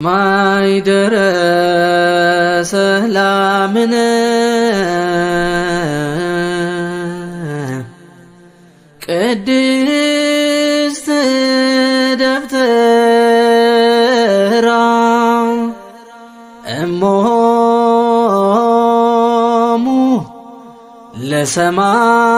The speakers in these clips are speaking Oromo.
ማይደረ ሰላምነ ቅድስት ደብተራ እሞሙ ለሰማዕት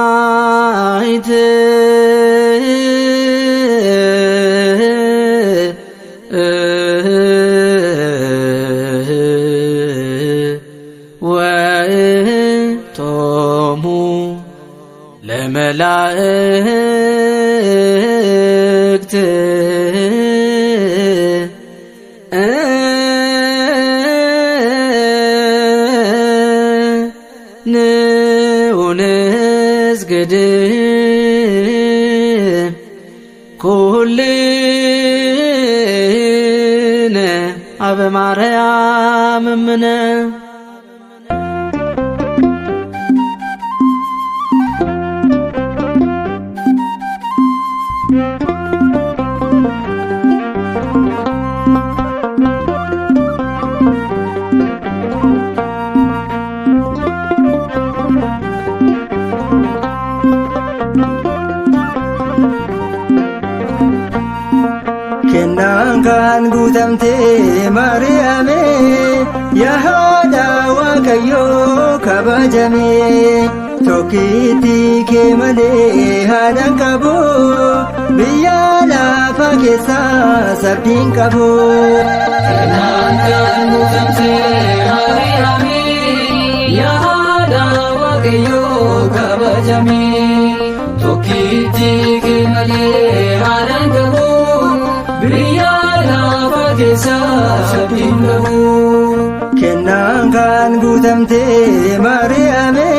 ወእቶሙ ለመላእክት ንዑንስግድ ኩልነ አበ ማርያም እምነ Kennaan kan guutamte Maariyaame yaada Waaqayyoo kabajame tokkitti kee malee haadhaan qabu biyya lafa keessa sabdiin qabu. Kennaan kan guutamte Maariyaame yaada Waaqayyoo kabajame tokkitti kee malee haadhaan qabu biyya lafa keessa sabdiin qabu. Kennaan kan guutamte Maariyaame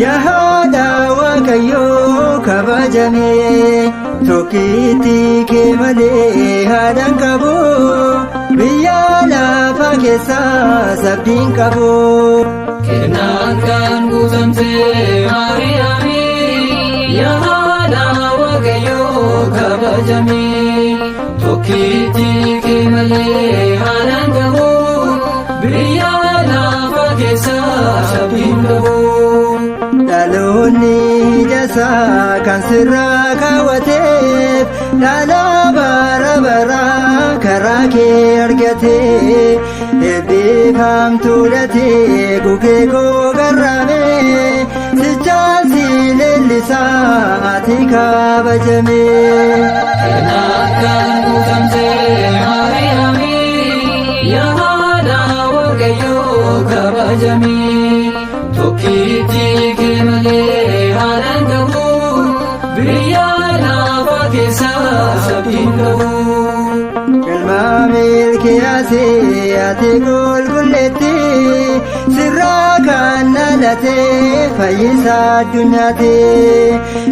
yaada Waaqayyoo kabajame tokkitti kee malee haadhaan qabu biyya lafa keessa sabdiin qabu. Kennaan kan guutamte Maariyaame yaada Waaqayyoo kabajame tokkitti kee malee haadhaan qabu biyya lafa keessa sabdiin qabu. Dhaloonni jasaa kan sirraa kaawwateef dhaala bara baraa karaa kee argate eebbifamtuu dhatee gugee koo garraame sichaan si leellisaa ati kabajame. Kennaan kan guutamte Maariyaame yaada Waaqayyoo kabajame tokkitti kee malee haadhaan qabu biyya lafa keessa sabdiin qabu. Ilmaa milkiyaasee ati qulqulleetti sirraa kan dhalate fayyisa addunyaati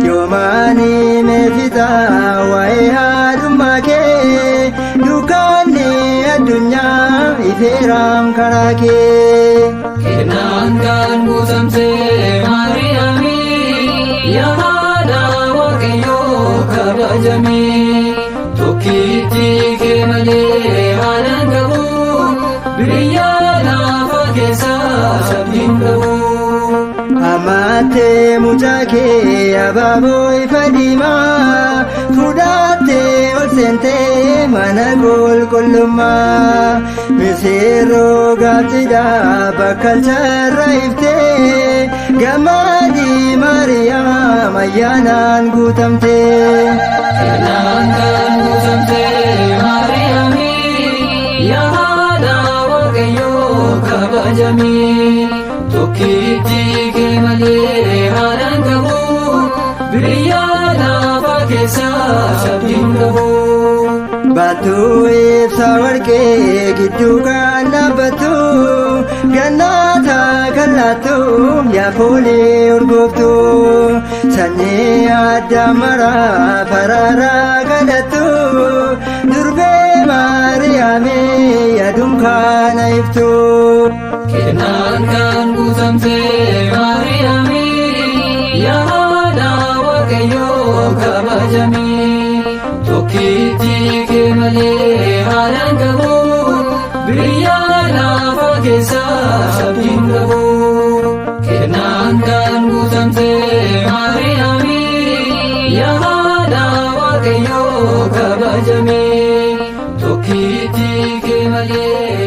yoomaani meefita waa'ee haadhummaa kee dukkaanni addunyaa ifeeraam karaa kee. Kennaan kan guutamte Maariyaame yaada Waaqayyoo kabajame tokkitti kee malee haadhaan qabu biyya lafa keessa sabdiin qabu. Ammattee mucaa kee abaaboo ifa diimaa fudhattee ol seentee mana qulqullummaa miseeroo gaafsidhaa bakka charra iftee gammadii Maariyaam ayyaanaan guutamte. Kennaan kan guutamte Maariyaame yaada Waaqayyoo kabajame tokkitti kee malee haadhaan qabu biyya lafa keessa sabdiin qabu. Baattuu ibsa warqee gidduu kan dhaabbattu gannaata kan laattu yaa foolii urgooftu sanyii addaa maraa faraaraa kadhattu durbee Maariyaame yaa dunkaana iftu. Kennaan kan guutamte Maariyaame yaada Waaqayyoo kabajame tokkitti kee malee haadhaan qabu biyya lafa keessa abdiin qabu. Kennaan kan guutamte Maariyaami yaa haadha Waaqayyoo kabajame tokkitti kee malee